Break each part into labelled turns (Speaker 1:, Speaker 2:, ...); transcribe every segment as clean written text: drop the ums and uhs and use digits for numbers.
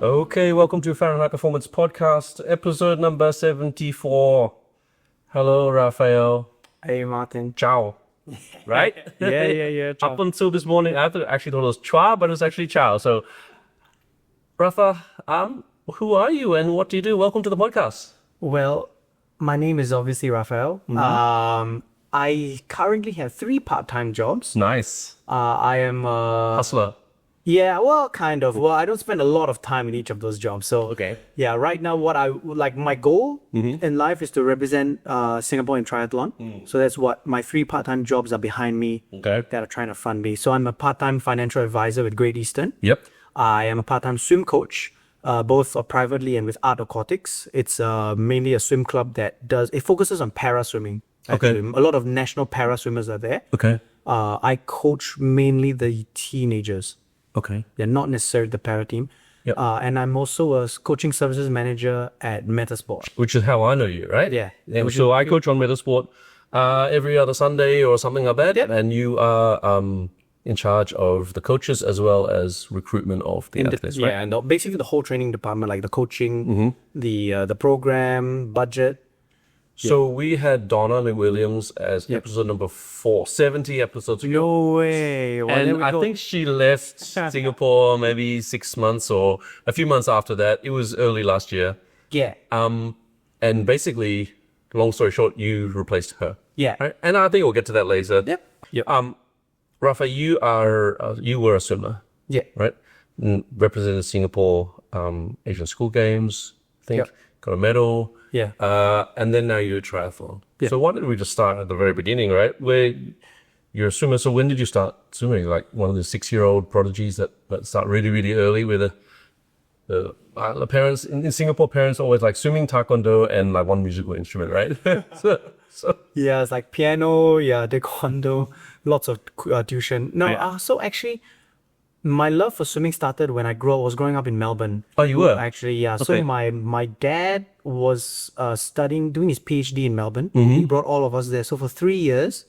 Speaker 1: Okay, welcome to Fahrenheit Performance Podcast, episode number 74. Hello, Raphael.
Speaker 2: Hey, Martin.
Speaker 1: Ciao. Right?
Speaker 2: Yeah.
Speaker 1: Up until this morning, I actually thought it was Chua, but it was actually Ciao. So, Rapha, who are you and what do you do? Welcome to the podcast.
Speaker 2: Well, my name is obviously Raphael. I currently have 3 part-time jobs.
Speaker 1: Nice.
Speaker 2: I am
Speaker 1: Hustler.
Speaker 2: yeah, well, kind of. Well, I don't spend a lot of time in each of those jobs. So,
Speaker 1: Okay.
Speaker 2: yeah, right now, what I like, my goal in life is to represent Singapore in triathlon. So that's what my 3 part-time jobs are behind me
Speaker 1: Okay.
Speaker 2: that are trying to fund me. So I'm a part-time financial advisor with Great Eastern.
Speaker 1: Yep.
Speaker 2: I am a part-time swim coach, both privately and with Art Aquatics. It's mainly a swim club that focuses on para swimming.
Speaker 1: Okay.
Speaker 2: Actually. A lot of national para swimmers are there.
Speaker 1: Okay.
Speaker 2: I coach mainly the teenagers.
Speaker 1: Okay.
Speaker 2: They're not necessarily the para team.
Speaker 1: Yep.
Speaker 2: And I'm also a coaching services manager at Metasport.
Speaker 1: Which is how I know you, right?
Speaker 2: Yeah.
Speaker 1: So I coach on Metasport every other Sunday or something like that.
Speaker 2: Yep.
Speaker 1: And you are in charge of the coaches as well as recruitment of the athletes, right?
Speaker 2: Yeah, and basically the whole training department, like the coaching, the program, budget.
Speaker 1: So we had Donna Lee Williams as episode number 470 episodes ago.
Speaker 2: No way. Well, there
Speaker 1: And
Speaker 2: we
Speaker 1: I
Speaker 2: go.
Speaker 1: think she left Singapore maybe 6 months or a few months after that. It was early last year.
Speaker 2: Yeah.
Speaker 1: And basically, long story short, you replaced her.
Speaker 2: Yeah.
Speaker 1: Right? And I think we'll get to that later.
Speaker 2: Yep.
Speaker 1: Rafa, you were a swimmer,
Speaker 2: Yeah.
Speaker 1: right? Represented Singapore Asian School Games, I think.
Speaker 2: Yep.
Speaker 1: Got a medal.
Speaker 2: Yeah.
Speaker 1: And then now you do triathlon.
Speaker 2: Yeah.
Speaker 1: So why don't we just start at the very beginning, right? Where you're a swimmer. So when did you start swimming? Like one of the 6-year-old prodigies that start really, really early with the parents in Singapore, parents always like swimming, taekwondo, and like one musical instrument, right? so
Speaker 2: Yeah, it's like piano, taekwondo, lots of tuition. No,
Speaker 1: Yeah.
Speaker 2: so actually, my love for swimming started when I was growing up in Melbourne.
Speaker 1: Oh, you were?
Speaker 2: Actually, yeah.
Speaker 1: Okay.
Speaker 2: So my dad was doing his PhD in Melbourne. He brought all of us there. So for 3 years,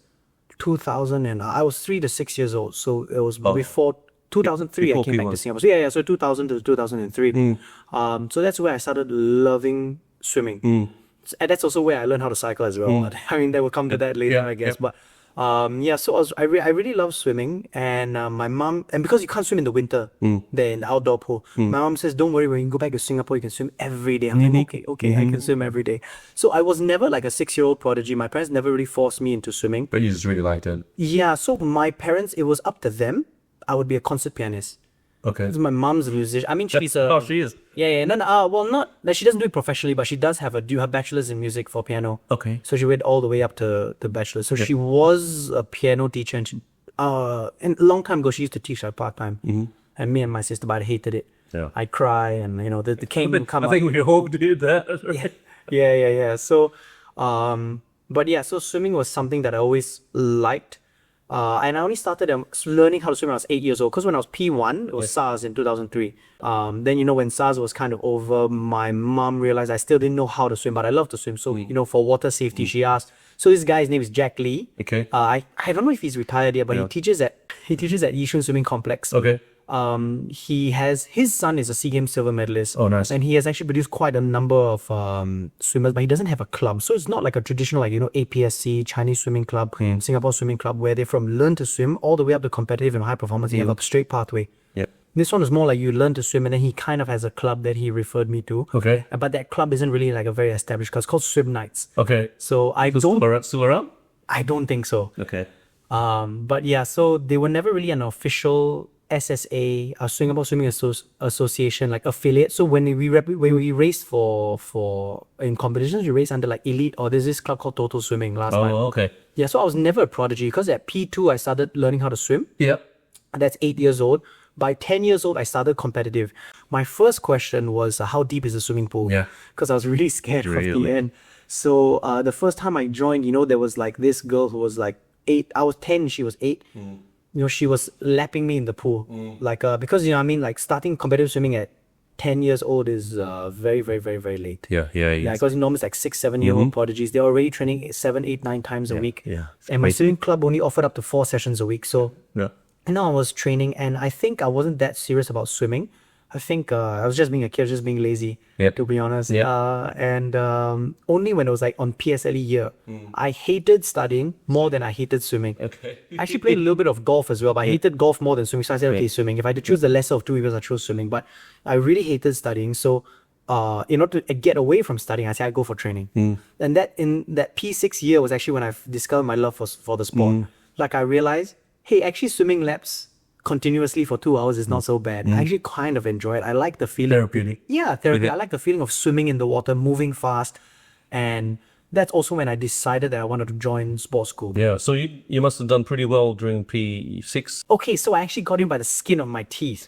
Speaker 2: 2000 and I was 3 to 6 years old. So it was before 2003
Speaker 1: Before
Speaker 2: I came back
Speaker 1: P1.
Speaker 2: to Singapore. So yeah. So 2000 to 2003. So that's where I started loving swimming. And that's also where I learned how to cycle as well. I mean, we'll come to that later,
Speaker 1: Yeah,
Speaker 2: I guess.
Speaker 1: yeah.
Speaker 2: But so I really love swimming, and my mom, and because you can't swim in the winter, there in the outdoor pool, my mom says, "Don't worry, when you go back to Singapore, you can swim every day." I'm like, okay, I can swim every day. So I was never like a 6-year-old prodigy. My parents never really forced me into swimming.
Speaker 1: but you just really liked it.
Speaker 2: Yeah, so my parents, it was up to them. I would be a concert pianist.
Speaker 1: Okay.
Speaker 2: This is my mom's musician. I mean, she's a
Speaker 1: Oh, she is.
Speaker 2: yeah. No. Well, not like she doesn't do it professionally, but she does have her bachelor's in music for piano.
Speaker 1: Okay.
Speaker 2: So she went all the way up to the bachelor's. So she was a piano teacher, and and a long time ago she used to teach part time. And me and my sister, but I hated it.
Speaker 1: Yeah.
Speaker 2: I'd cry, and the cane would come
Speaker 1: I
Speaker 2: up.
Speaker 1: think we all did that.
Speaker 2: Yeah. So, but yeah, so swimming was something that I always liked. And I only started learning how to swim when I was 8 years old. Because when I was P1, it was SARS in 2003. Then, when SARS was kind of over, my mom realized I still didn't know how to swim, but I love to swim. So, for water safety, she asked. So this guy's name is Jack Lee.
Speaker 1: Okay.
Speaker 2: I don't know if he's retired yet, but he teaches at Yishun Swimming Complex.
Speaker 1: Okay.
Speaker 2: His son is a SEA Games silver medalist.
Speaker 1: Oh, nice.
Speaker 2: And he has actually produced quite a number of swimmers, but he doesn't have a club. So it's not like a traditional, APSC, Chinese Swimming Club, Singapore Swimming Club, where they from learn to swim all the way up to competitive and high performance. You have a straight pathway.
Speaker 1: Yep.
Speaker 2: This one is more like you learn to swim, and then he kind of has a club that he referred me to.
Speaker 1: Okay.
Speaker 2: But that club isn't really like a very established club. It's called Swim Nights.
Speaker 1: Okay.
Speaker 2: So
Speaker 1: Still around?
Speaker 2: I don't think so.
Speaker 1: Okay.
Speaker 2: But yeah, so they were never really an official SSA, Singapore Swimming Association, like affiliate. So when we raced for in competitions, we raced under like Elite, or there's this club called Total Swimming last time.
Speaker 1: Oh, okay.
Speaker 2: Yeah, so I was never a prodigy because at P2 I started learning how to swim.
Speaker 1: Yep.
Speaker 2: That's 8 years old. By 10 years old, I started competitive. My first question was, how deep is the swimming pool?
Speaker 1: Yeah.
Speaker 2: Because I was really scared of the
Speaker 1: Really?
Speaker 2: end. So the first time I joined, there was like this girl who was like 8. I was 10, she was 8. She was lapping me in the pool. Because, like starting competitive swimming at 10 years old is very, very, very, very late.
Speaker 1: Yeah.
Speaker 2: Yeah, because normally it's like 6, 7-year-old prodigies. They're already training 7, 8, 9 times a week.
Speaker 1: yeah.
Speaker 2: And my swimming club only offered up to 4 sessions a week. So
Speaker 1: Yeah.
Speaker 2: now I was training, and I think I wasn't that serious about swimming. I think I was just being a kid, just being lazy,
Speaker 1: Yep.
Speaker 2: to be honest.
Speaker 1: Yep.
Speaker 2: And only when it was like on PSLE year, I hated studying more than I hated swimming.
Speaker 1: Okay.
Speaker 2: I actually played a little bit of golf as well, but I hated golf more than swimming. So I said, okay, swimming. If I had to choose the lesser of two evils, I chose swimming. But I really hated studying. So in order to get away from studying, I said I'd go for training. And that in that P6 year was actually when I discovered my love for the sport. Like I realized, hey, actually swimming laps continuously for 2 hours is not so bad. I actually kind of enjoy it. I like the feeling.
Speaker 1: Therapeutic.
Speaker 2: Yeah, therapy. I like the feeling of swimming in the water, moving fast. And that's also when I decided that I wanted to join sports school.
Speaker 1: Yeah. So you must have done pretty well during P6.
Speaker 2: Okay, so I actually got in by the skin of my teeth.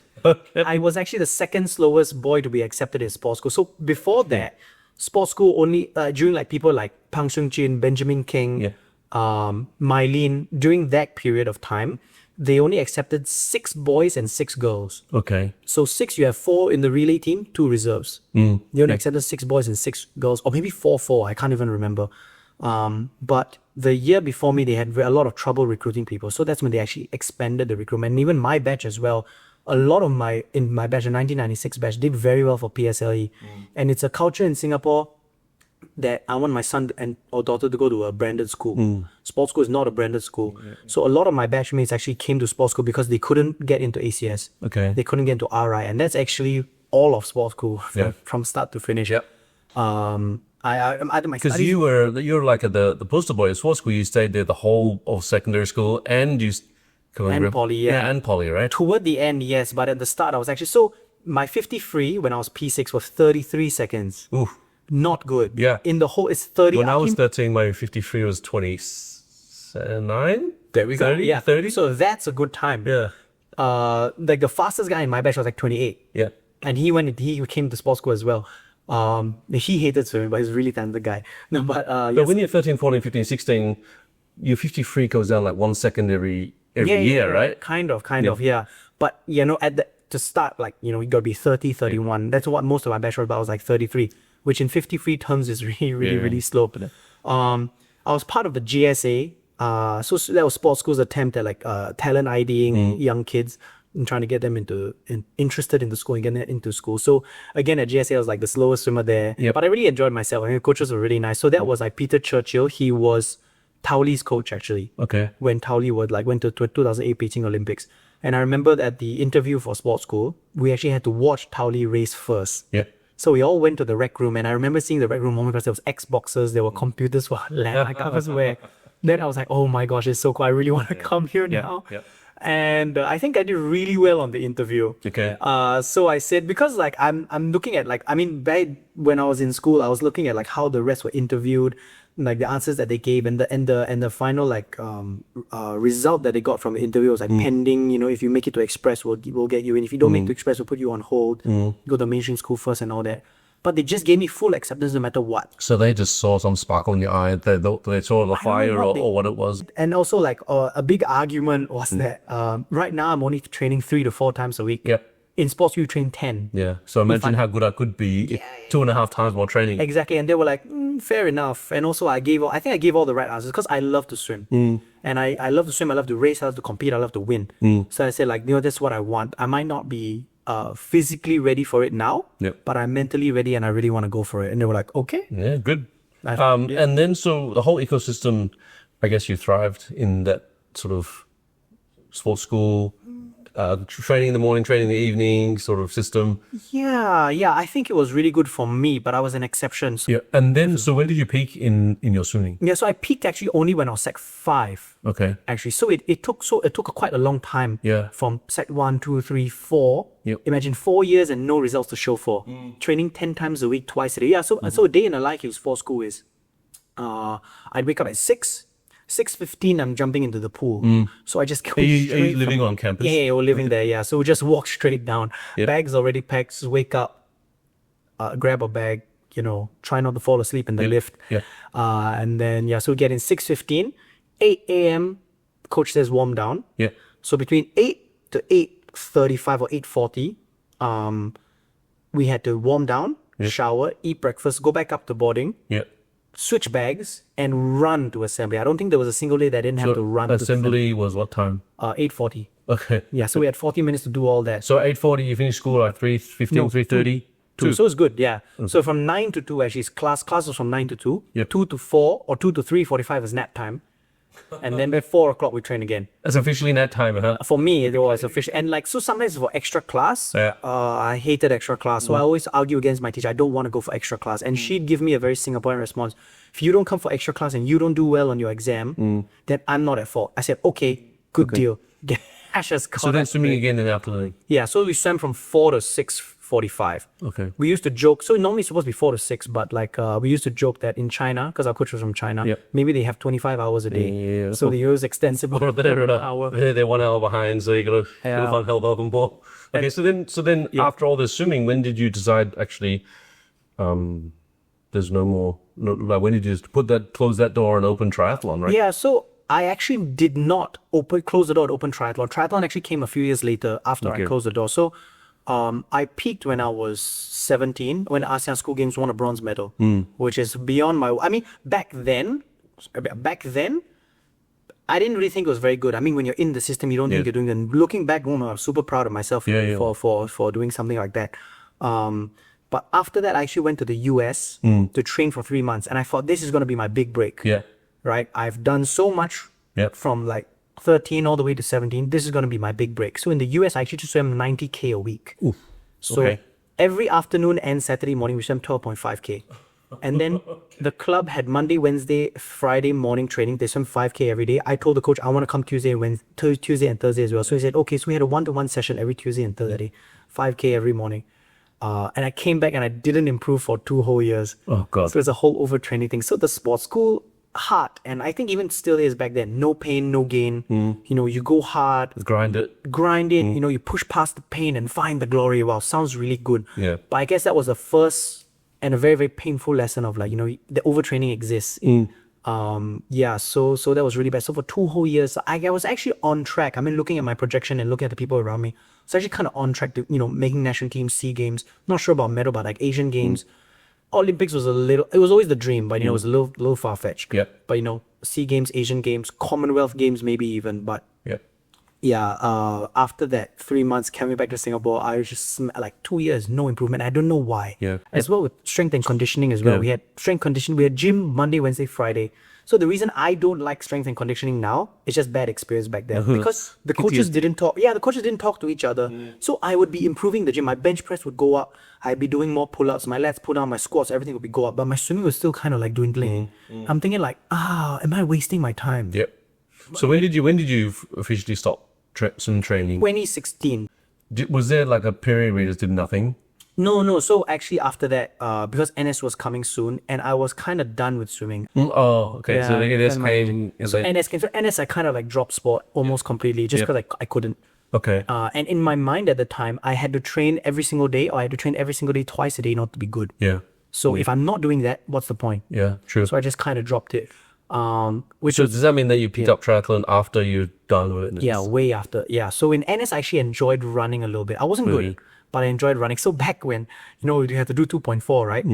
Speaker 2: I was actually the second slowest boy to be accepted in sports school. So before that, sports school only, during like people like Pang Seung Jin, Benjamin King, Mylene, during that period of time, they only accepted 6 boys and 6 girls.
Speaker 1: Okay.
Speaker 2: So 6, you have 4 in the relay team, 2 reserves. They only accepted 6 boys and 6 girls, or maybe 4, I can't even remember. But the year before me, they had a lot of trouble recruiting people. So that's when they actually expanded the recruitment. And even my batch as well, a lot of in my batch, the 1996 batch, did very well for PSLE. And it's a culture in Singapore that I want my son or daughter to go to a branded school. Sports school is not a branded school. So a lot of my batchmates actually came to sports school because they couldn't get into ACS.
Speaker 1: Okay.
Speaker 2: They couldn't get into RI. And that's actually all of sports school from start to finish.
Speaker 1: Yep.
Speaker 2: I did my
Speaker 1: Because
Speaker 2: studies.
Speaker 1: you're like the poster boy at sports school. You stayed there the whole of secondary school and
Speaker 2: And poly, yeah.
Speaker 1: and poly, right?
Speaker 2: Toward the end, yes. But at the start, I was actually... So my 53 when I was P6 was 33 seconds.
Speaker 1: Ooh.
Speaker 2: Not good.
Speaker 1: Yeah.
Speaker 2: In the whole, it's 30.
Speaker 1: When I was 13, my 53 was 29.
Speaker 2: There we go.
Speaker 1: 30,
Speaker 2: Yeah.
Speaker 1: 30.
Speaker 2: So that's a good time.
Speaker 1: Yeah.
Speaker 2: Like the fastest guy in my batch was like 28.
Speaker 1: Yeah.
Speaker 2: And he came to sports school as well. He hated swimming, but he's a really talented guy. No, but
Speaker 1: But
Speaker 2: yes.
Speaker 1: when you're 13, 14, 15, 16, your 53 goes down like 1 second every year, right?
Speaker 2: Kind of, yeah. But, to start, like, you got to be 30, 31. That's what most of my batch was about. I was like 33, which in 53 terms is really, really, really slow. I was part of the GSA. So that was sports school's attempt at like talent IDing young kids and trying to get them interested in the school and get them into school. So again, at GSA, I was like the slowest swimmer there.
Speaker 1: Yep.
Speaker 2: But I really enjoyed myself. I mean, the coaches were really nice. So that was like Peter Churchill. He was Tauli's coach actually.
Speaker 1: Okay.
Speaker 2: When Tauli went to 2008 Beijing Olympics. And I remember at the interview for sports school, we actually had to watch Tauli race first.
Speaker 1: Yeah.
Speaker 2: So we all went to the rec room, and I remember seeing the rec room moment because there was Xboxes, there were computers for I can't where. Then I was like, oh my gosh, it's so cool. I really want to come here now.
Speaker 1: Yeah.
Speaker 2: And I think I did really well on the interview.
Speaker 1: Okay.
Speaker 2: So I said, because like I'm looking at like, I mean, back when I was in school, I was looking at like how the rest were interviewed, like the answers that they gave, and the final like result that they got from the interview was like pending. If you make it to Express, we'll get you in. If you don't make it to Express, we'll put you on hold. Go to mainstream school first and all that. But they just gave me full acceptance no matter what.
Speaker 1: So they just saw some sparkle in your eye. They saw the fire or what it was.
Speaker 2: And also like a big argument was that right now I'm only training 3 to 4 times a week.
Speaker 1: Yep.
Speaker 2: In sports, you train 10.
Speaker 1: Yeah. So imagine how good I could be. 2.5 times more training.
Speaker 2: Exactly. And they were like, fair enough. And also I think I gave all the right answers because I love to swim. And I love to swim. I love to race. I love to compete. I love to win. So I said like, that's what I want. I might not be physically ready for it now, but I'm mentally ready and I really want to go for it. And they were like, okay.
Speaker 1: Yeah, good. And then so the whole ecosystem, I guess you thrived in that sort of sports school, training in the morning, training in the evening sort of system.
Speaker 2: Yeah. I think it was really good for me, but I was an exception. So,
Speaker 1: Yeah. And then, so when did you peak in your swimming?
Speaker 2: so I peaked actually only when I was Sec 5.
Speaker 1: Okay.
Speaker 2: Actually, so it took quite a long time.
Speaker 1: Yeah.
Speaker 2: From Sec 1, 2, 3, 4.
Speaker 1: Yep.
Speaker 2: Imagine 4 years and no results to show for. Training 10 times a week, twice a day. Yeah. So a day in a life for school is, I'd wake up at 6:15. I'm jumping into the pool. So I just go
Speaker 1: Are you
Speaker 2: straight
Speaker 1: living on campus?
Speaker 2: Yeah, we're living there. Yeah. So we just walk straight down. Bags already packed. Just wake up, grab a bag. Try not to fall asleep in the lift.
Speaker 1: Yeah.
Speaker 2: And then so we get in 6:15, 8 a.m. Coach says warm down.
Speaker 1: Yeah.
Speaker 2: So between 8 to 8:35 or 8:40, we had to warm down, shower, eat breakfast, go back up to boarding,
Speaker 1: Yeah.
Speaker 2: switch bags, and run to assembly. I don't think there was a single day that I didn't have to run.
Speaker 1: Assembly was what time?
Speaker 2: 8:40.
Speaker 1: Okay.
Speaker 2: Yeah, so we had 40 minutes to do all that.
Speaker 1: So 8:40, you finish school like 3:15,
Speaker 2: No,
Speaker 1: 3:30?
Speaker 2: Two. So it's good, yeah. So from 9 to 2, actually, class was from 9 to 2.
Speaker 1: Yep.
Speaker 2: 2 to 4 or 2 to 3:45 is nap time. And then by 4 o'clock, we train again.
Speaker 1: That's officially nap time, huh?
Speaker 2: For me, it was official. And like, so sometimes for extra class,
Speaker 1: Yeah.
Speaker 2: I hated extra class. So I always argue against my teacher. I don't want to go for extra class. And she'd give me a very Singaporean response. If you don't come for extra class and you don't do well on your exam, then I'm not at fault. I said, okay, good deal. Ashes
Speaker 1: So then swimming again in the afternoon.
Speaker 2: Yeah, so we swam from 4 to 6:45.
Speaker 1: Okay.
Speaker 2: We used to joke, so normally it's supposed to be 4 to 6, but like we used to joke that in China, because our coach was from China,
Speaker 1: Yep.
Speaker 2: maybe they have 25 hours a day.
Speaker 1: Yeah.
Speaker 2: So they use extensible hour.
Speaker 1: They're 1 hour behind, so you gotta
Speaker 2: Yeah.
Speaker 1: find help open ball. Okay, so then after all this swimming, when did you decide actually there's no more like when did you just close that door and open triathlon, right?
Speaker 2: Yeah, so I actually did not close the door to open triathlon. Triathlon actually came a few years later after I closed the door. So I peaked when I was 17, when ASEAN School Games won a bronze medal, which is beyond my... I mean, back then, I didn't really think it was very good. I mean, when you're in the system, you don't think you're doing it. Looking back, I'm super proud of myself for doing something like that. But after that, I actually went to the US to train for 3 months. And I thought, this is going to be my big break.
Speaker 1: Yeah.
Speaker 2: Right? I've done so much from like 13 all the way to 17. This is going to be my big break. So in the US, I actually just swam 90K a week.
Speaker 1: Oof.
Speaker 2: So every afternoon and Saturday morning, we swam 12.5K. And then the club had Monday, Wednesday, Friday morning training. They swam 5K every day. I told the coach, I want to come Tuesday and Thursday as well. So he said, okay. So we had a 1-to-1 session every Tuesday and Thursday, 5K every morning. And I came back and I didn't improve for 2 whole years.
Speaker 1: Oh, God.
Speaker 2: So it's a whole overtraining thing. So the sports school, hard. And I think even still is back then. No pain, no gain. You know, you go hard.
Speaker 1: Grind it.
Speaker 2: You know, you push past the pain and find the glory. Wow, sounds really good.
Speaker 1: Yeah.
Speaker 2: But I guess that was the first and a very, very painful lesson of like, you know, the overtraining exists. So that was really bad. So for 2 whole years, I was actually on track. I mean, looking at my projection and looking at the people around me, so actually kind of on track to, you know, making national teams, SEA Games. Not sure about medal, but like Asian Games. Olympics was it was always the dream, but you know, it was a little far-fetched.
Speaker 1: Yeah.
Speaker 2: But you know, SEA Games, Asian Games, Commonwealth Games, maybe even. But after that 3 months coming back to Singapore, I was just like 2 years, no improvement. I don't know why.
Speaker 1: Yeah.
Speaker 2: As well with strength and conditioning as well.
Speaker 1: Yeah.
Speaker 2: We had strength conditioning, we had gym Monday, Wednesday, Friday. So the reason I don't like strength and conditioning now is just bad experience back then. Because the coaches didn't talk. Yeah, the coaches didn't talk to each other. So I would be improving the gym. My bench press would go up. I'd be doing more pull-ups. My lats pull down, my squats, everything would be go up. But my swimming was still kind of like dwindling. I'm thinking like, am I wasting my time?
Speaker 1: Yep. So when did you officially stop swim training?
Speaker 2: 2016.
Speaker 1: Was there like a period where you just did nothing?
Speaker 2: No. So actually after that, because NS was coming soon and I was kind of done with swimming.
Speaker 1: Oh, okay. So
Speaker 2: Yeah,
Speaker 1: NS
Speaker 2: then
Speaker 1: came.
Speaker 2: So NS I kind of like dropped sport almost completely just because I couldn't.
Speaker 1: Okay.
Speaker 2: And in my mind at the time, I had to train every single day or I had to train every single day twice a day not to be good.
Speaker 1: Yeah.
Speaker 2: So if I'm not doing that, what's the point?
Speaker 1: Yeah, true.
Speaker 2: So I just kind of dropped it.
Speaker 1: So does that mean that you picked up triathlon after you're done with it?
Speaker 2: Yeah, way after. Yeah. So in NS, I actually enjoyed running a little bit. I wasn't good, but I enjoyed running. So back when, you know, you have to do 2.4, right?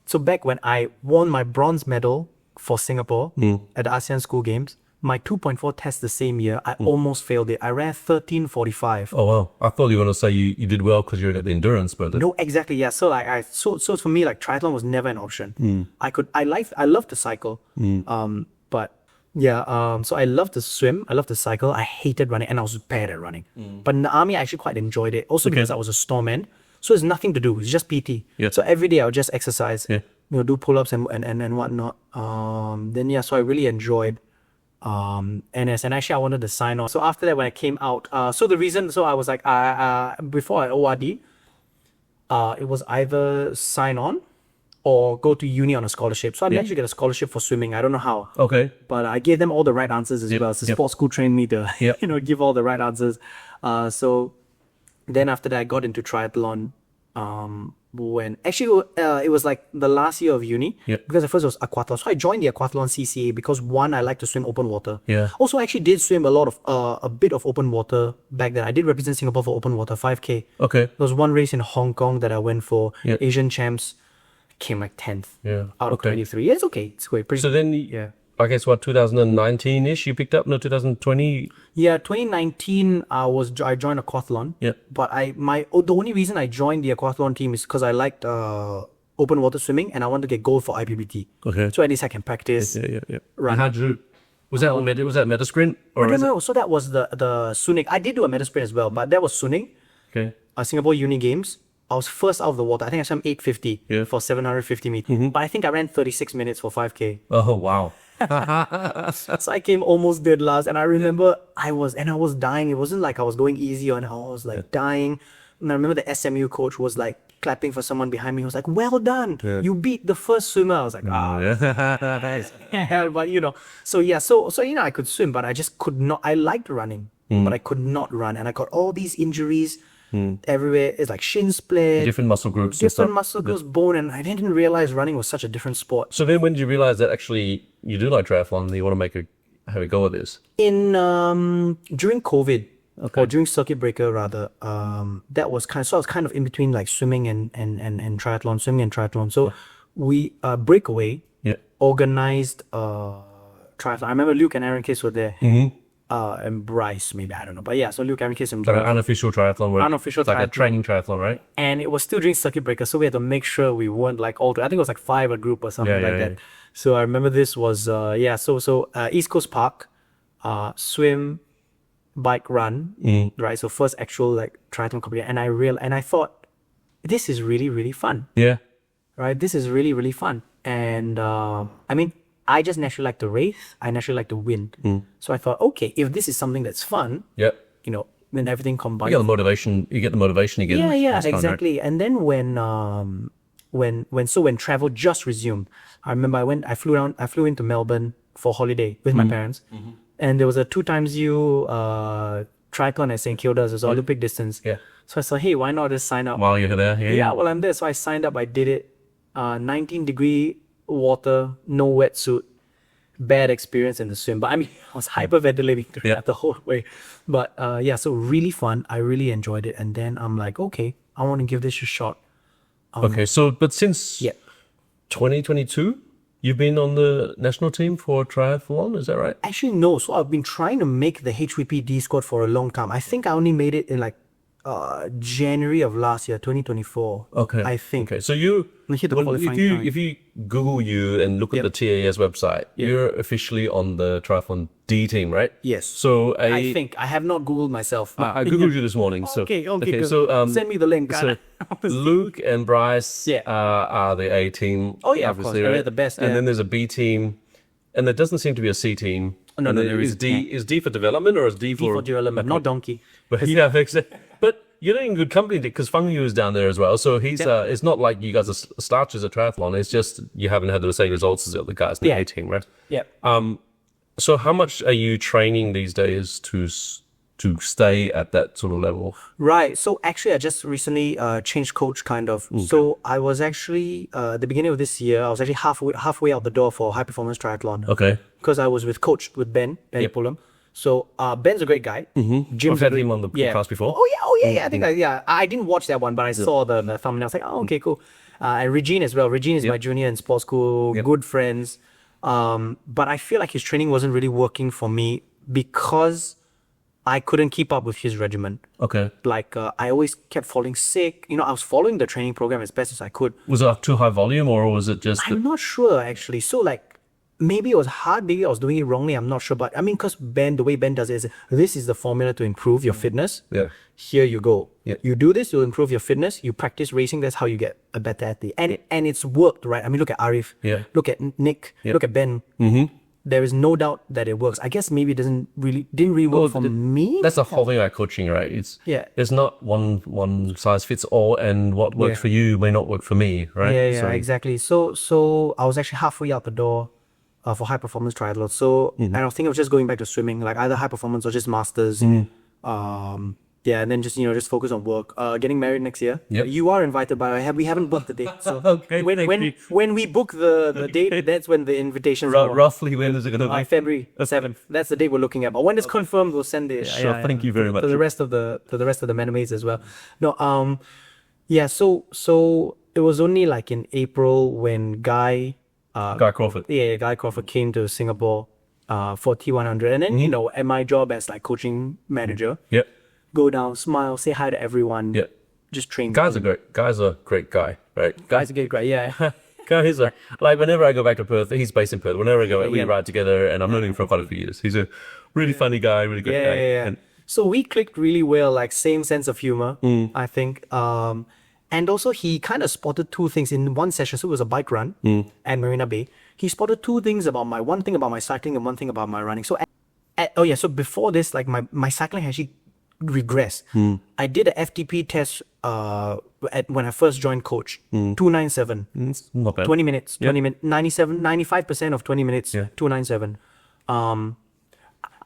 Speaker 2: So back when I won my bronze medal for Singapore at the ASEAN School Games, my 2.4 test the same year, I almost failed it. I ran 13:45.
Speaker 1: Oh, wow. I thought you were going to say you did well because you're at the endurance, but...
Speaker 2: No, exactly. Yeah. So like so for me, like triathlon was never an option. I love to cycle. But yeah, so I love to swim. I love to cycle. I hated running and I was bad at running. But in the army, I actually quite enjoyed it. Also because I was a storeman. So there's nothing to do. It's just PT.
Speaker 1: Yeah.
Speaker 2: So every day I would just exercise,
Speaker 1: Yeah.
Speaker 2: you know, do pull-ups and whatnot. So I really enjoyed NS, and actually I wanted to sign on. So after that, when I came out, so I was like, before I ORD, it was either sign on or go to uni on a scholarship. So I managed to get a scholarship for swimming. I don't know how.
Speaker 1: Okay.
Speaker 2: But I gave them all the right answers as well. So sports school trained me to, you know, give all the right answers. So then after that, I got into triathlon. When actually it was like the last year of uni because at first it was aquathlon. So I joined the aquathlon CCA because one, I like to swim open water.
Speaker 1: Yeah.
Speaker 2: Also, I actually did swim a bit of open water back then. I did represent Singapore for open water, 5K.
Speaker 1: Okay.
Speaker 2: There was one race in Hong Kong that I went for, Asian champs. Came like 10th out of 23. Yeah, it's okay. It's great.
Speaker 1: So then, I guess, 2019-ish you picked up? No, 2020?
Speaker 2: Yeah, 2019 I joined a aquathlon.
Speaker 1: Yeah.
Speaker 2: But the only reason I joined the aquathlon team is because I liked open water swimming and I wanted to get gold for IPPT.
Speaker 1: Okay.
Speaker 2: So at least I can practice.
Speaker 1: Yeah.
Speaker 2: Run.
Speaker 1: And how'd you... Was that Metasprint? Or
Speaker 2: No. So that was the swimming. I did do a Metasport as well, but that was swimming.
Speaker 1: Okay.
Speaker 2: Singapore Uni Games. I was first out of the water. I think I swam 850 for 750 meters. But I think I ran 36 minutes for 5K.
Speaker 1: Oh, wow.
Speaker 2: So I came almost dead last. And I remember I was dying. It wasn't like I was going easy on how I was like dying. And I remember the SMU coach was like clapping for someone behind me. He was like, well done.
Speaker 1: Yeah.
Speaker 2: You beat the first swimmer. I was like,
Speaker 1: Nice.
Speaker 2: yeah, but so I could swim, but I just could not. I liked running, but I could not run. And I got all these injuries everywhere. It's like shin split,
Speaker 1: Different muscle groups.
Speaker 2: different muscle groups, bone. And I didn't realize running was such a different sport.
Speaker 1: So then when did you realize that actually you do like triathlon and you want to have a go at this?
Speaker 2: During COVID, or during circuit breaker rather, that was I was kind of in between like swimming and triathlon. So we Breakaway organized triathlon. I remember Luke and Aaron Case were there. And Bryce, maybe, I don't know. But yeah, so Luke, Aaron Case and
Speaker 1: Like
Speaker 2: Bryce.
Speaker 1: an unofficial triathlon.
Speaker 2: Unofficial
Speaker 1: it's like a
Speaker 2: triathlon.
Speaker 1: training triathlon, right?
Speaker 2: And it was still during circuit breaker, so we had to make sure we weren't like all. I think it was like 5 a group or something that. So I remember this was East Coast Park, swim, bike, run, right? So first actual like triathlon competition, and I thought this is really, really fun,
Speaker 1: Yeah.
Speaker 2: right? This is really, really fun, and I just naturally like to race. I naturally like to win. So I thought, okay, if this is something that's fun,
Speaker 1: Yeah.
Speaker 2: then everything combined.
Speaker 1: You get the motivation. You get the motivation again.
Speaker 2: Yeah, exactly. And then when travel just resumed, I remember I flew into Melbourne for holiday with my parents, and there was a 2xU triathlon at St Kilda's. It was Olympic distance.
Speaker 1: Yeah.
Speaker 2: So I thought, hey, why not just sign up?
Speaker 1: While you're there.
Speaker 2: Yeah, well, I'm there, so I signed up. I did it. 19-degree water, no wetsuit. Bad experience in the swim, but I was hyperventilating throughout the whole way. But so really fun. I really enjoyed it, and then I'm like, okay, I want to give this a shot.
Speaker 1: Okay, but since 2022, you've been on the national team for triathlon, is that right?
Speaker 2: Actually, no. So I've been trying to make the HVPD squad for a long time. I think I only made it in like January of last year, 2024.
Speaker 1: Okay.
Speaker 2: I think.
Speaker 1: Okay, so if you Google you and look at the TAS website, you're officially on the triathlon D team, right?
Speaker 2: Yes.
Speaker 1: So
Speaker 2: I think I have not Googled myself.
Speaker 1: I Googled you this morning. So
Speaker 2: Okay.
Speaker 1: good.
Speaker 2: So send me the link.
Speaker 1: So Luke and Bryce are the A team.
Speaker 2: Oh, yeah, of
Speaker 1: obviously,
Speaker 2: course.
Speaker 1: right?
Speaker 2: They're the best,
Speaker 1: And
Speaker 2: yeah.
Speaker 1: then there's a B team, and there doesn't seem to be a C team.
Speaker 2: No,
Speaker 1: And
Speaker 2: there
Speaker 1: is
Speaker 2: isn't.
Speaker 1: D is D for development or is D
Speaker 2: for development, not donkey.
Speaker 1: But yeah, exactly. But you're in good company because Feng Yu is down there as well. So he's it's not like you guys are starters at triathlon. It's just you haven't had the same results as the other guys in the A team, right?
Speaker 2: Yeah.
Speaker 1: So how much are you training these days to stay at that sort of level?
Speaker 2: Right. So actually, I just recently changed coach, kind of. Okay. So I was actually at the beginning of this year, I was actually halfway out the door for high performance triathlon.
Speaker 1: Okay.
Speaker 2: Because I was with Ben Pullum. So Ben's a great guy.
Speaker 1: I've had him on the podcast before.
Speaker 2: Oh yeah. I think I didn't watch that one, but I saw the thumbnail. I was like, oh, okay, cool. And Regine as well. Regine is my junior in sports school. Good friends. But I feel like his training wasn't really working for me because I couldn't keep up with his regimen.
Speaker 1: Okay.
Speaker 2: Like I always kept falling sick. I was following the training program as best as I could.
Speaker 1: Was it too high volume or was it just...
Speaker 2: I'm not sure actually. So like maybe it was hard, maybe I was doing it wrongly, I'm not sure. But because the way Ben does it is, this is the formula to improve your fitness.
Speaker 1: Yeah.
Speaker 2: Here you go.
Speaker 1: Yeah.
Speaker 2: You do this, you'll improve your fitness. You practice racing, that's how you get a better athlete. And it's worked, right? Look at Arif.
Speaker 1: Yeah.
Speaker 2: Look at Nick.
Speaker 1: Yeah.
Speaker 2: Look at Ben. There is no doubt that it works. I guess maybe it didn't really work for me.
Speaker 1: That's the whole thing about coaching, right? It's not one size fits all, and what works for you may not work for me, right?
Speaker 2: Yeah, exactly. So I was actually halfway out the door for high performance triathlon. So and I was thinking of just going back to swimming, like either high performance or just masters. And then just focus on work. Getting married next year.
Speaker 1: Yep.
Speaker 2: You are invited, but we haven't booked the date. So
Speaker 1: Okay,
Speaker 2: when we book the date, that's when the invitations are.
Speaker 1: Roughly when is it going to be?
Speaker 2: February 7th. That's the date we're looking at. But when it's confirmed, we'll send it.
Speaker 1: Sure, thank you very much.
Speaker 2: To the rest of the Menamates as well. No, So it was only like in April when Guy
Speaker 1: Guy Crawford.
Speaker 2: Yeah, Guy Crawford came to Singapore for T100. And then, at my job as like coaching manager,
Speaker 1: Yep.
Speaker 2: go down, smile, say hi to everyone.
Speaker 1: Yep.
Speaker 2: Just train.
Speaker 1: Guy's a great guy, right?
Speaker 2: Guy's a good guy, yeah.
Speaker 1: Guys are like, whenever I go back to Perth, he's based in Perth. Whenever I go, we ride together, and I've known him for quite a few years. He's a really funny guy, really great guy.
Speaker 2: Yeah.
Speaker 1: And
Speaker 2: So we clicked really well, like same sense of humor, I think. And also he kind of spotted two things in one session. So it was a bike run at Marina Bay. He spotted two things one thing about my cycling and one thing about my running. So so before this, like my cycling actually regressed. I did a FTP test when I first joined coach. 297.
Speaker 1: it's not bad.
Speaker 2: 20 minutes. 20 minutes. 95% of 20 minutes. 297.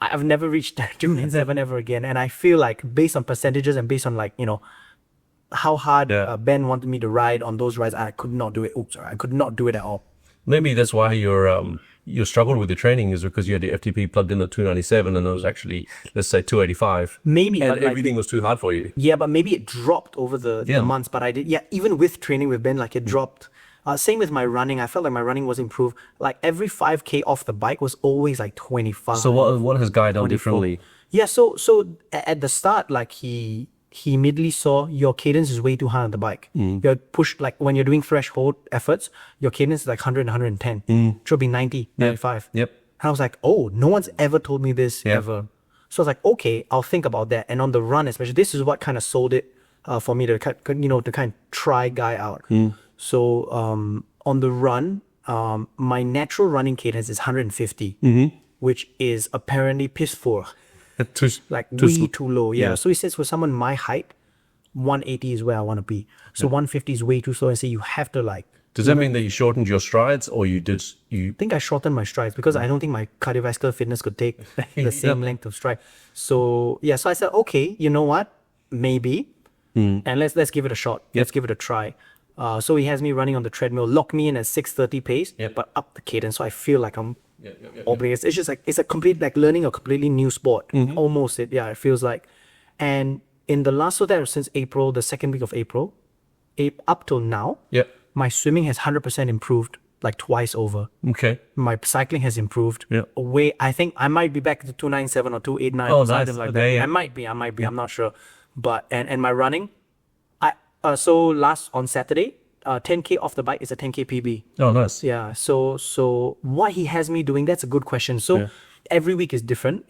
Speaker 2: I've never reached 297 ever again. And I feel like based on percentages and based on like, how hard Ben wanted me to ride on those rides, I could not do it. I could not do it at all.
Speaker 1: Maybe that's why you struggled with your training, is because you had the FTP plugged in at 297 and it was actually, let's say, 285.
Speaker 2: Maybe.
Speaker 1: And
Speaker 2: but like,
Speaker 1: everything was too hard for you.
Speaker 2: yeah, but maybe it dropped over the months. But I did, even with training with Ben, like it dropped. Same with my running. I felt like my running was improved. Like every 5K off the bike was always like 25.
Speaker 1: So what has Guy done
Speaker 2: 24.
Speaker 1: differently?
Speaker 2: Yeah, so at the start, like he immediately saw your cadence is way too high on the bike. You're pushed, like when you're doing threshold efforts, your cadence is like 100, 110. Should be 90, 95.
Speaker 1: Yep.
Speaker 2: And I was like, oh, no one's ever told me this ever. So I was like, okay, I'll think about that. And on the run, especially, this is what kind of sold it for me to kind of try Guy out. So on the run, my natural running cadence is 150, which is apparently piss poor. Too low. Yeah. So he says for someone my height, 180 is where I want to be. So 150 is way too slow. And so you have to like.
Speaker 1: Does that mean that you shortened your strides, or you?
Speaker 2: I think I shortened my strides because I don't think my cardiovascular fitness could take the same length of stride. So so I said, okay, you know what? Maybe. And let's give it a shot. Let's give it a try. So he has me running on the treadmill, lock me in at 6:30 pace, but up the cadence. So I feel like I'm it's just like, it's a complete, like learning a completely new sport. Almost it feels like. And in the last, since April, the second week of April, up till now, my swimming has 100% improved, like twice over.
Speaker 1: Okay.
Speaker 2: My cycling has improved. I think I might be back to 297 or 289
Speaker 1: Oh,
Speaker 2: or something
Speaker 1: nice.
Speaker 2: like
Speaker 1: Okay,
Speaker 2: that. I might be, I'm not sure. But, and my running, on Saturday, 10K off the bike is a 10K PB.
Speaker 1: Oh, nice.
Speaker 2: Yeah. So what he has me doing, that's a good question. So every week is different.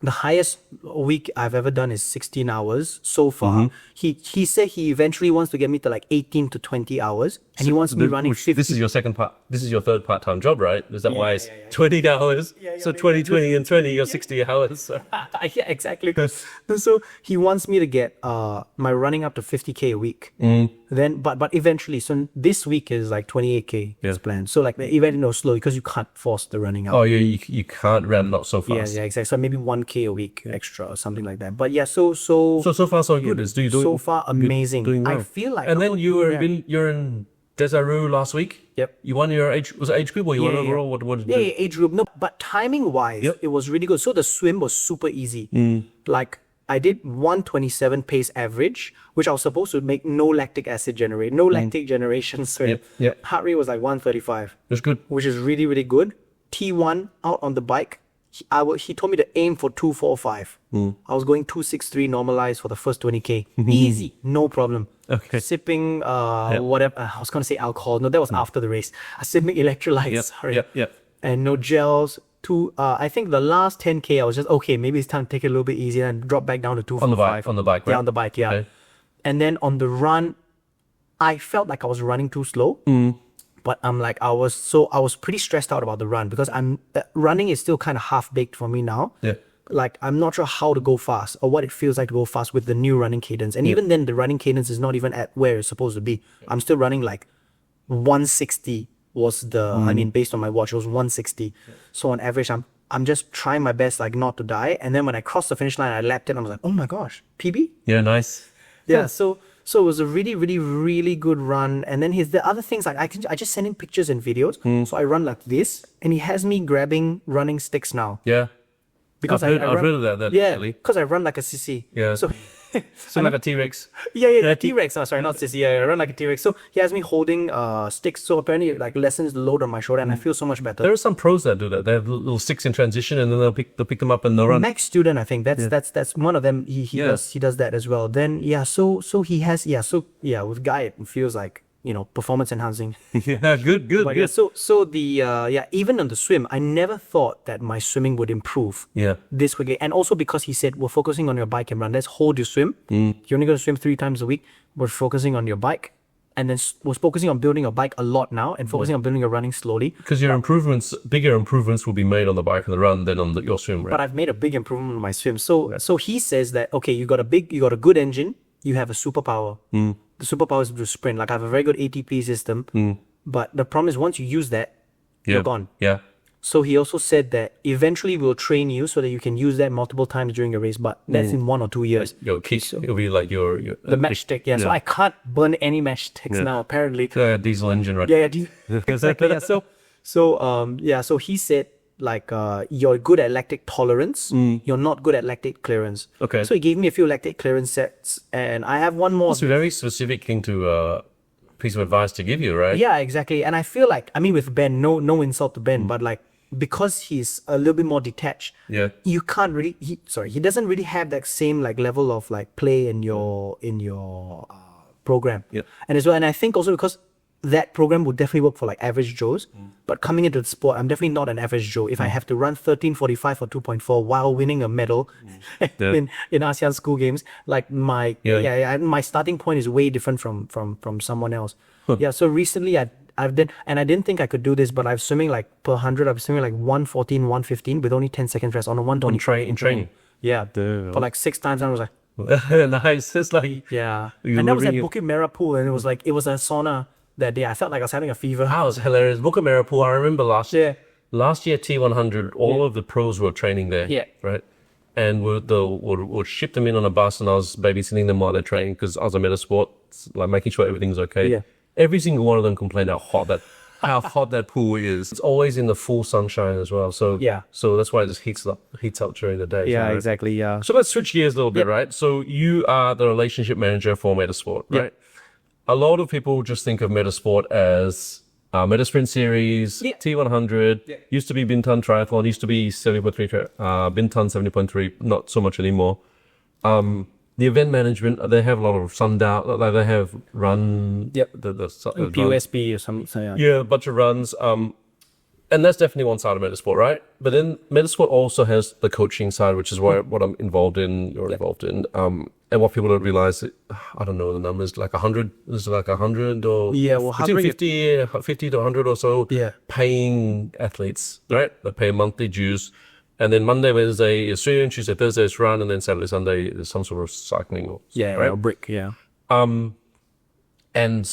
Speaker 2: The highest week I've ever done is 16 hours so far. He said he eventually wants to get me to like 18 to 20 hours, and he wants me running 50.
Speaker 1: This is your third part-time job, right? Is that why it's 20 hours? So 20, 20, and 20, you're 60 hours. So.
Speaker 2: Yeah, exactly. So he wants me to get my running up to 50K a week. Then, but eventually, so this week is like 28K is planned. So like the event, slow because you can't force the running out.
Speaker 1: Oh, you can't run not so fast.
Speaker 2: Yeah, exactly. So maybe 1K a week extra or something like that. But so
Speaker 1: far so good.
Speaker 2: So far amazing.
Speaker 1: Doing well.
Speaker 2: I feel like.
Speaker 1: And then you're in Desiree last week.
Speaker 2: Yep.
Speaker 1: You won your age. Was it age group or you won overall? What did you do?
Speaker 2: Yeah, age group. No, but timing wise, it was really good. So the swim was super easy. Like I did 127 pace average, which I was supposed to make no lactic generation swim. Heart rate was like 135.
Speaker 1: That's good.
Speaker 2: Which is really, really good. T1 out on the bike. He told me to aim for 245. I was going 263 normalized for the first 20K. Easy, no problem.
Speaker 1: Okay.
Speaker 2: Sipping whatever. I was going to say alcohol. No, that was after the race. Sipping electrolytes. Sorry. And no gels. I think the last 10K, I was just, okay, maybe it's time to take it a little bit easier and drop back down to 245.
Speaker 1: On the bike, right?
Speaker 2: Yeah, on the bike, yeah. Okay. And then on the run, I felt like I was running too slow. But I'm like, I was pretty stressed out about the run because running is still kind of half baked for me now.
Speaker 1: Yeah.
Speaker 2: Like, I'm not sure how to go fast or what it feels like to go fast with the new running cadence. And even then, the running cadence is not even at where it's supposed to be. I'm still running like 160 was based on my watch, it was 160. So on average, I'm just trying my best, like not to die. And then when I crossed the finish line, I lapped it. And I was like, oh my gosh, PB?
Speaker 1: Yeah, nice.
Speaker 2: Yeah. So it was a really, really, really good run. And then the other things, like I just send him pictures and videos. So I run like this, and he has me grabbing running sticks now.
Speaker 1: Yeah.
Speaker 2: Because
Speaker 1: I've heard of that.
Speaker 2: Yeah, because I run like a sissy.
Speaker 1: Yeah.
Speaker 2: So
Speaker 1: So like a T-Rex.
Speaker 2: Yeah, T-Rex. Oh, sorry, not sissy. Yeah, I run like a T-Rex. So he has me holding sticks. So apparently, like lessens the load on my shoulder, and I feel so much better.
Speaker 1: There are some pros that do that. They have little sticks in transition, and then they'll pick them up and they'll run.
Speaker 2: Max student, I think that's one of them. He does that as well. Then so he has with Guy it feels like performance enhancing.
Speaker 1: Yeah, good.
Speaker 2: But yeah, so the even on the swim, I never thought that my swimming would improve this quickly. And also because he said we're focusing on your bike and run. Let's hold your swim. You're only going to swim 3 times a week. We're focusing on your bike, and then we're focusing on building your bike a lot now, and focusing on building your running slowly.
Speaker 1: Because your bigger improvements will be made on the bike and the run than on your swim, right?
Speaker 2: But I've made a big improvement on my swim. So he says that okay, you got a good engine, you have a superpower. The superpower is to sprint. Like I have a very good ATP system, but the problem is once you use that, you're gone.
Speaker 1: Yeah.
Speaker 2: So he also said that eventually we'll train you so that you can use that multiple times during a race, but that's in 1 or 2 years.
Speaker 1: It'll be like your
Speaker 2: the matchstick. Yeah. So I can't burn any matchsticks now. Apparently.
Speaker 1: Diesel engine, right?
Speaker 2: Yeah. Exactly. Yeah. So he said like you're good at lactic tolerance, you're not good at lactate clearance.
Speaker 1: Okay.
Speaker 2: So he gave me a few lactate clearance sets, and I have one more.
Speaker 1: It's a very specific thing to piece of advice to give you, right?
Speaker 2: Yeah, exactly. And I feel like with Ben, no insult to Ben, but like because he's a little bit more detached, you can't really. He doesn't really have that same like level of like play in your program.
Speaker 1: Yeah.
Speaker 2: And as well, and I think also because that program would definitely work for like average Joes, but coming into the sport, I'm definitely not an average Joe. If I have to run 13:45 or 2.4 while winning a medal in ASEAN school games, like my starting point is way different from someone else. Yeah. So recently I've done, and I didn't think I could do this, but I'm swimming like per 100. I'm swimming like 114, 115 with only 10 seconds rest on a 120
Speaker 1: in training.
Speaker 2: Yeah. For like 6 times, I was like,
Speaker 1: nice. It's like
Speaker 2: and that was at Bukit Merah pool, and it was a sauna. That day, I felt like I was having a fever.
Speaker 1: That was hilarious. Bukit Merah pool. I remember last year T100, all of the pros were training there.
Speaker 2: Yeah.
Speaker 1: Right. And we'd ship them in on a bus, and I was babysitting them while they're training because I was a Metasport, like making sure everything's okay.
Speaker 2: Yeah.
Speaker 1: Every single one of them complained how hot that pool is. It's always in the full sunshine as well. So so that's why it just heats up during the day.
Speaker 2: Yeah,
Speaker 1: right?
Speaker 2: exactly. Yeah.
Speaker 1: So let's switch gears a little bit, right? So you are the relationship manager for Metasport, right? A lot of people just think of Metasport as Metasprint Series, T100, used to be Bintan Triathlon, used to be 70.3, Bintan 70.3, not so much anymore. The event management, they have a lot of sundown, like they have run, the
Speaker 2: POSB or something.
Speaker 1: Yeah, a bunch of runs. And that's definitely one side of Metasport, right? But then Metasport also has the coaching side, which is what I'm involved in, you're involved in. And what people don't realize, I don't know the numbers, like 100, there's like 100 or between 50 to 100 or so paying athletes, right? They pay monthly dues. And then Monday, Wednesday is swim, Tuesday, Thursday is run, and then Saturday, Sunday is some sort of cycling.
Speaker 2: Or brick,
Speaker 1: And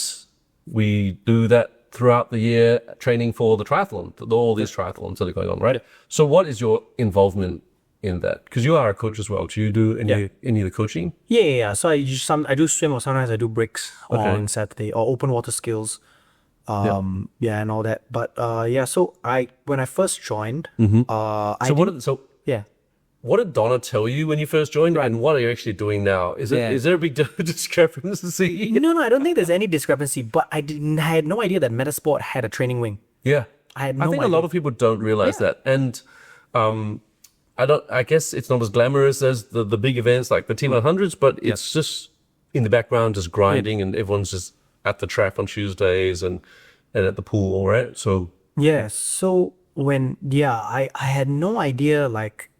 Speaker 1: we do that throughout the year, training for the triathlon, all these triathlons that are going on, right? So what is your involvement in that? Because you are a coach as well. Do you do any of the coaching?
Speaker 2: Yeah. So I do swim, or sometimes I do bricks on Saturday, or open water skills, and all that. But so when I first joined,
Speaker 1: what did Donna tell you when you first joined, and what are you actually doing now? Is there a big discrepancy?
Speaker 2: No, I don't think there's any discrepancy. But I had no idea that Metasport had a training wing.
Speaker 1: Yeah,
Speaker 2: I think
Speaker 1: a lot of people don't realize that, and I guess it's not as glamorous as the big events like the T100s, but it's just in the background, just grinding, and everyone's just at the track on Tuesdays and at the pool, right? So
Speaker 2: so when I had no idea like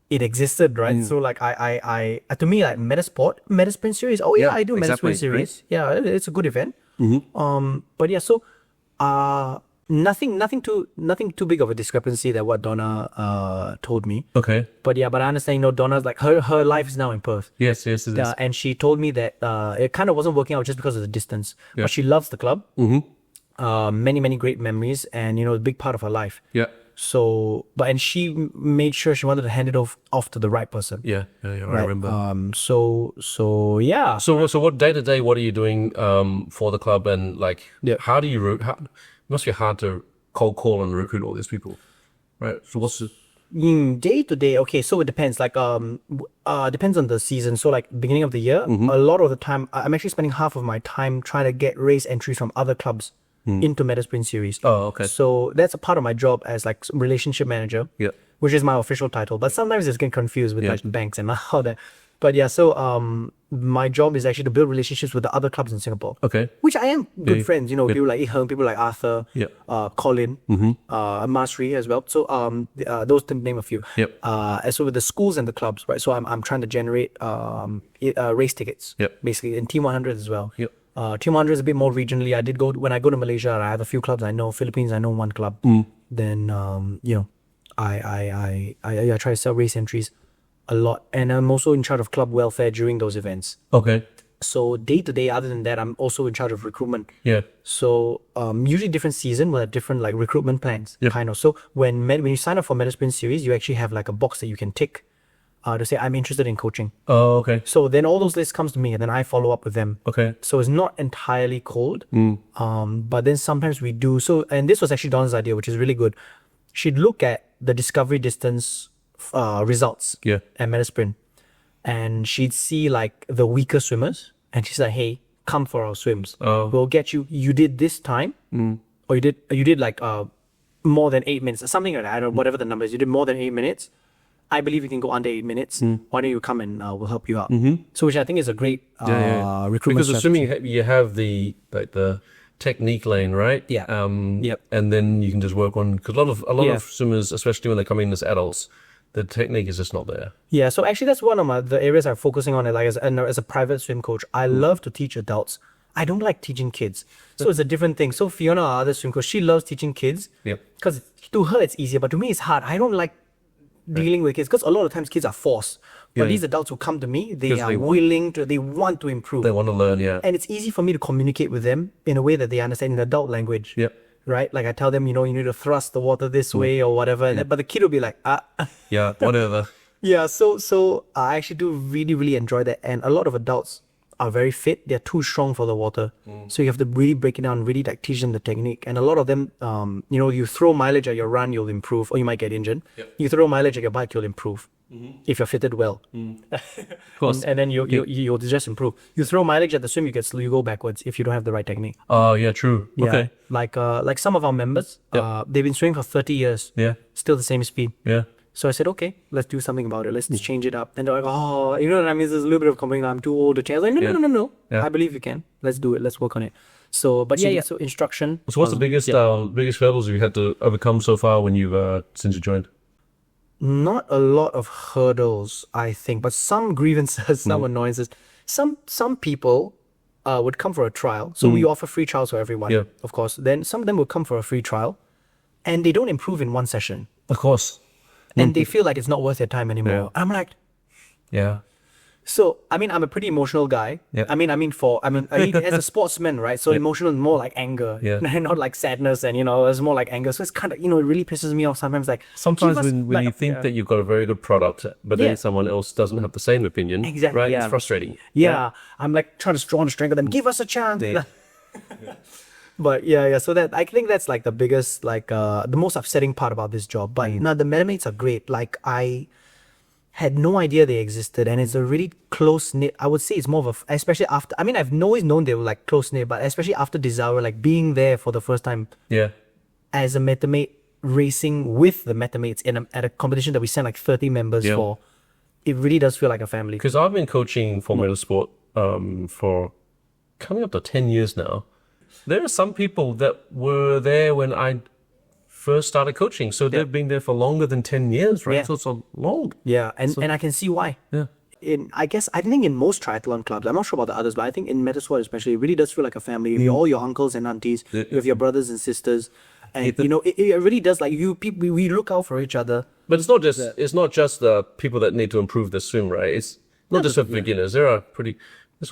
Speaker 2: it existed, right? So like I to me like Metasprint Series. I do Metasprint Series.
Speaker 1: Right?
Speaker 2: Yeah, it's a good event. But nothing too big of a discrepancy that what Donna told me.
Speaker 1: Okay.
Speaker 2: But I understand, Donna's like her life is now in Perth.
Speaker 1: Yes, it is.
Speaker 2: And she told me that it kind of wasn't working out just because of the distance. But she loves the club. Many great memories, and a big part of her life.
Speaker 1: Yeah.
Speaker 2: So, and she made sure she wanted to hand it off to the right person.
Speaker 1: Yeah, I remember.
Speaker 2: So
Speaker 1: what day to day, what are you doing for the club, and like how do you it must be hard to cold call and recruit all these people, right? So
Speaker 2: Day to day, okay, so it depends. Like depends on the season. So like beginning of the year, a lot of the time I'm actually spending half of my time trying to get race entries from other clubs into Metasport series.
Speaker 1: Oh, okay.
Speaker 2: So that's a part of my job as like relationship manager,
Speaker 1: Yeah.
Speaker 2: which is my official title. But sometimes it's getting confused with like banks and all that. But yeah, so my job is actually to build relationships with the other clubs in Singapore.
Speaker 1: Okay.
Speaker 2: Which I am good friends, you know, people like Iheng, people like Arthur, Colin, Masri as well. So those to name a few.
Speaker 1: Yep.
Speaker 2: And so with the schools and the clubs, right? So I'm trying to generate race tickets, basically, in Team 100 as well.
Speaker 1: Yep.
Speaker 2: Team 100 is a bit more regionally. I did go when I go to Malaysia. I have a few clubs I know. Philippines, I know one club. Then you know, I try to sell race entries a lot, and I'm also in charge of club welfare during those events.
Speaker 1: Okay.
Speaker 2: So day to day, other than that, I'm also in charge of recruitment.
Speaker 1: Yeah.
Speaker 2: So usually different season will have different like recruitment plans, kind of. So when you sign up for Metasport series, you actually have like a box that you can tick to say I'm interested in coaching.
Speaker 1: Oh, okay.
Speaker 2: So then all those lists comes to me, and then I follow up with them.
Speaker 1: Okay.
Speaker 2: So it's not entirely cold, but then sometimes we do. So, and this was actually Donna's idea, which is really good. She'd look at the discovery distance results at Metasprint, and she'd see like the weaker swimmers, and she's like, "Hey, come for our swims. We'll get you. You did this time, or you did like more than 8 minutes, or something like that. I don't know, whatever the number is. You did more than 8 minutes. I believe you can go under 8 minutes. Why don't you come and we'll help you out?" So, which I think is a great recruitment
Speaker 1: Because
Speaker 2: strategy.
Speaker 1: assuming you have the technique lane, right?
Speaker 2: Yeah. Yep.
Speaker 1: And then you can just work on, because a lot of swimmers, especially when they come in as adults, the technique is just not there.
Speaker 2: Yeah, so actually that's one of the areas I'm focusing on. Like as a private swim coach, I love to teach adults. I don't like teaching kids, so it's a different thing. So Fiona, our other swim coach, she loves teaching kids.
Speaker 1: Yep.
Speaker 2: Because to her it's easier, but to me it's hard. I don't like dealing with kids because a lot of times kids are forced. But these adults who come to me, they are willing to, they want to improve.
Speaker 1: They want to learn,
Speaker 2: And it's easy for me to communicate with them in a way that they understand in adult language.
Speaker 1: Yep.
Speaker 2: Right? Like I tell them, you know, you need to thrust the water this way or whatever. But the kid will be like,
Speaker 1: Yeah, whatever.
Speaker 2: Yeah, so I actually do really, really enjoy that. And a lot of adults are very fit. They're too strong for the water. So you have to really break it down, really like teach them the technique. And a lot of them, you know, you throw mileage at your run, you'll improve, or you might get injured. You throw mileage at your bike, you'll improve. If you're fitted well.
Speaker 1: Of course.
Speaker 2: And then you'll just improve. You throw mileage at the swim, you go backwards if you don't have the right technique.
Speaker 1: Oh, yeah, true.
Speaker 2: Yeah.
Speaker 1: Okay.
Speaker 2: Like some of our members, they've been swimming for 30 years.
Speaker 1: Yeah.
Speaker 2: Still the same speed.
Speaker 1: Yeah.
Speaker 2: So I said, okay, let's do something about it. Let's change it up. And they're like, oh, you know what I mean? There's a little bit of complaining. I'm too old to change. I was like, no.
Speaker 1: Yeah.
Speaker 2: I believe you can. Let's do it. Let's work on it. So, but so instruction.
Speaker 1: So what's the biggest hurdles you had to overcome so far when you've since you joined?
Speaker 2: Not a lot of hurdles, I think, but some grievances, some annoyances. Some people would come for a trial. So we offer free trials for everyone, of course. Then some of them would come for a free trial, and they don't improve in one session.
Speaker 1: Of course.
Speaker 2: And they feel like it's not worth their time anymore.
Speaker 1: Yeah.
Speaker 2: I'm like,
Speaker 1: Yeah.
Speaker 2: so I mean, I'm a pretty emotional guy.
Speaker 1: Yeah.
Speaker 2: I mean, as a sportsman, right? So emotional is more like anger, not like sadness, and it's more like anger. So it's kind of it really pisses me off sometimes. Like
Speaker 1: Sometimes when you think that you've got a very good product, but then someone else doesn't have the same opinion,
Speaker 2: Exactly,
Speaker 1: right?
Speaker 2: yeah.
Speaker 1: It's frustrating.
Speaker 2: Yeah, I'm like trying to draw on the strength of them. Give us a chance. But so that I think that's like the biggest, like the most upsetting part about this job. But now the metamates are great. Like I had no idea they existed, and it's a really close knit. I would say it's more of especially after. I mean, I've always known they were like close knit, but especially after Desire, like being there for the first time
Speaker 1: Yeah.
Speaker 2: as a metamate, racing with the metamates at a competition that we sent like 30 members for. It really does feel like a family.
Speaker 1: Because I've been coaching for Metasport for coming up to 10 years now. There are some people that were there when I first started coaching. So they've been there for longer than 10 years, right?
Speaker 2: Yeah.
Speaker 1: So it's a long.
Speaker 2: Yeah, and I can see why.
Speaker 1: Yeah.
Speaker 2: I think in most triathlon clubs, I'm not sure about the others, but I think in Metasport especially, it really does feel like a family. With all your uncles and aunties, with your brothers and sisters, and it really does. Like we look out for each other.
Speaker 1: But it's not just the people that need to improve their swim, right? It's not just for beginners. There are there's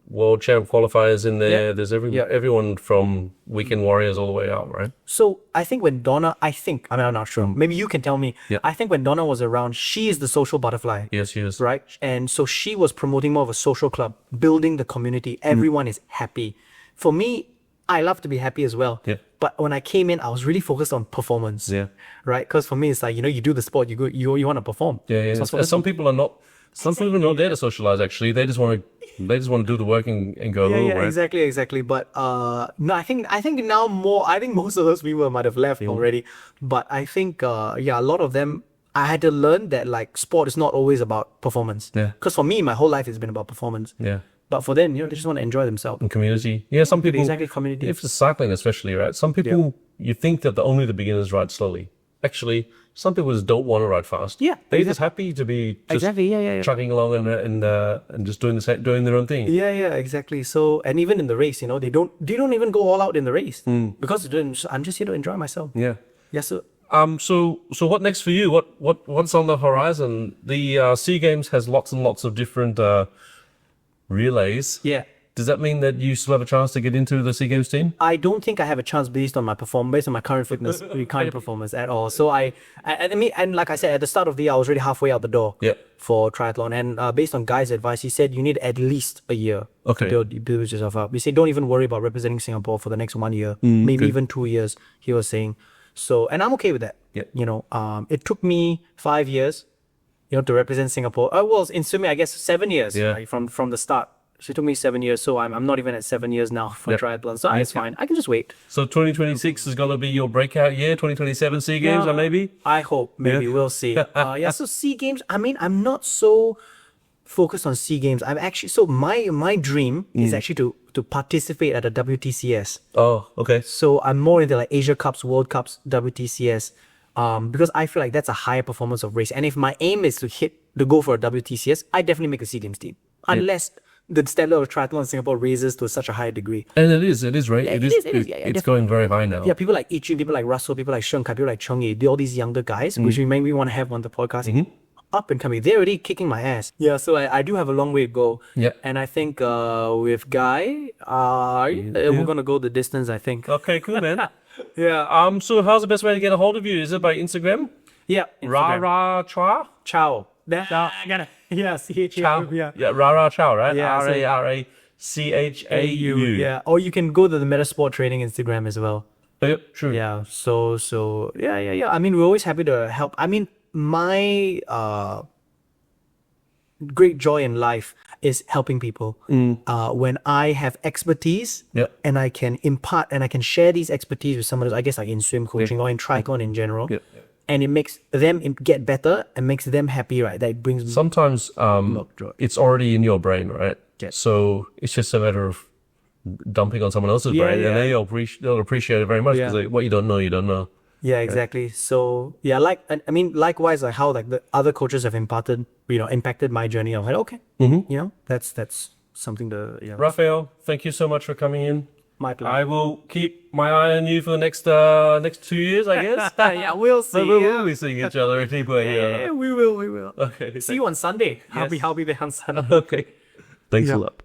Speaker 1: world champ qualifiers in there. There's everyone from weekend warriors all the way out, right?
Speaker 2: So I think when Donna, I'm not sure. Maybe you can tell me.
Speaker 1: Yeah.
Speaker 2: I think when Donna was around, she is the social butterfly.
Speaker 1: Yes, she is.
Speaker 2: Right? And so she was promoting more of a social club, building the community. Everyone is happy. For me, I love to be happy as well.
Speaker 1: Yeah.
Speaker 2: But when I came in, I was really focused on performance.
Speaker 1: Yeah.
Speaker 2: Right? Because for me, it's like, you do the sport, you want to perform.
Speaker 1: Yeah.
Speaker 2: So
Speaker 1: Some people are not. Some people are not there to socialize. Actually, they just want to do the work and go home.
Speaker 2: Yeah,
Speaker 1: Right?
Speaker 2: exactly. But no, I think now more. I think most of those people might have left already. But I think a lot of them. I had to learn that like sport is not always about performance.
Speaker 1: Yeah.
Speaker 2: Because for me, my whole life has been about performance.
Speaker 1: Yeah.
Speaker 2: But for them, they just want to enjoy themselves.
Speaker 1: And community. Yeah, some people.
Speaker 2: Exactly, community.
Speaker 1: If it's cycling, especially, right? Some people, you think that only the beginners ride slowly. Actually, some people just don't want to ride fast.
Speaker 2: Yeah,
Speaker 1: they're just happy to be just trucking along and just doing their own thing.
Speaker 2: Yeah, exactly. So, and even in the race, they don't even go all out in the race because I'm just here to enjoy myself.
Speaker 1: Yeah.
Speaker 2: Yeah. So.
Speaker 1: So what next for you? What's on the horizon? The Sea Games has lots and lots of different relays.
Speaker 2: Yeah.
Speaker 1: Does that mean that you still have a chance to get into the Sea Games team?
Speaker 2: I don't think I have a chance based on my current fitness, current performance at all. So I mean, and like I said, at the start of the year, I was already halfway out the door for triathlon. And based on Guy's advice, he said you need at least a year to build yourself up. He said don't even worry about representing Singapore for the next 1 year, maybe even 2 years, he was saying. So, and I'm okay with that.
Speaker 1: Yeah.
Speaker 2: It took me 5 years, to represent Singapore. Well, in swimming, I guess 7 years right, from the start. So it took me 7 years. So I'm not even at 7 years now for triathlon. So it's fine. I can just wait.
Speaker 1: So 2026 is going to be your breakout year. 2027 Sea Games, or maybe?
Speaker 2: I hope. Maybe we'll see. So Sea Games. I mean, I'm not so focused on Sea Games. I'm actually my dream is actually to participate at a WTCS.
Speaker 1: Oh, okay.
Speaker 2: So I'm more into like Asia Cups, World Cups, WTCS, because I feel like that's a higher performance of race. And if my aim is to go for a WTCS, I definitely make a Sea Games team, unless the standard of triathlon in Singapore raises to such a high degree.
Speaker 1: And it is, right?
Speaker 2: Yeah, it is.
Speaker 1: It's going very high now.
Speaker 2: Yeah, people like Ichi, people like Russell, people like Sheng Kai, people like Cheng Yi, all these younger guys, which we maybe want to have on the podcast. Up and coming, they're already kicking my ass. Yeah, so I do have a long way to go.
Speaker 1: Yeah,
Speaker 2: and I think with Guy, we're gonna go the distance. I think.
Speaker 1: Okay, cool, man.
Speaker 2: Yeah.
Speaker 1: So how's the best way to get a hold of you? Is it by Instagram?
Speaker 2: Yeah.
Speaker 1: Raphael Chau.
Speaker 2: Yeah,
Speaker 1: Chau.
Speaker 2: Yeah.
Speaker 1: Yeah, Raphael Chau, right?
Speaker 2: Yeah,
Speaker 1: RARACHAU.
Speaker 2: Yeah. Or you can go to the Metasport training Instagram as well.
Speaker 1: Yeah, true.
Speaker 2: Yeah. So yeah. I mean, we're always happy to help. I mean, my great joy in life is helping people. When I have expertise and I can impart and I can share these expertise with someone else, I guess like in swim coaching or in triathlon in general, and it makes them get better and makes them happy, right? That brings
Speaker 1: sometimes
Speaker 2: joy.
Speaker 1: It's already in your brain, right?
Speaker 2: Yeah.
Speaker 1: So it's just a matter of dumping on someone else's brain, and they'll appreciate it very much because like, what you don't know, you don't know.
Speaker 2: Yeah, exactly. So yeah, likewise, like how like the other coaches have impacted my journey. I'm like, okay, that's something to
Speaker 1: Raphael, thank you so much for coming in.
Speaker 2: My pleasure.
Speaker 1: I will keep my eye on you for the next 2 years, I guess.
Speaker 2: Yeah, we'll see.
Speaker 1: So we'll be seeing each other anyway.
Speaker 2: Yeah, we will.
Speaker 1: Okay.
Speaker 2: See you on Sunday. I'll be there on Sunday.
Speaker 1: Okay. Thanks a lot.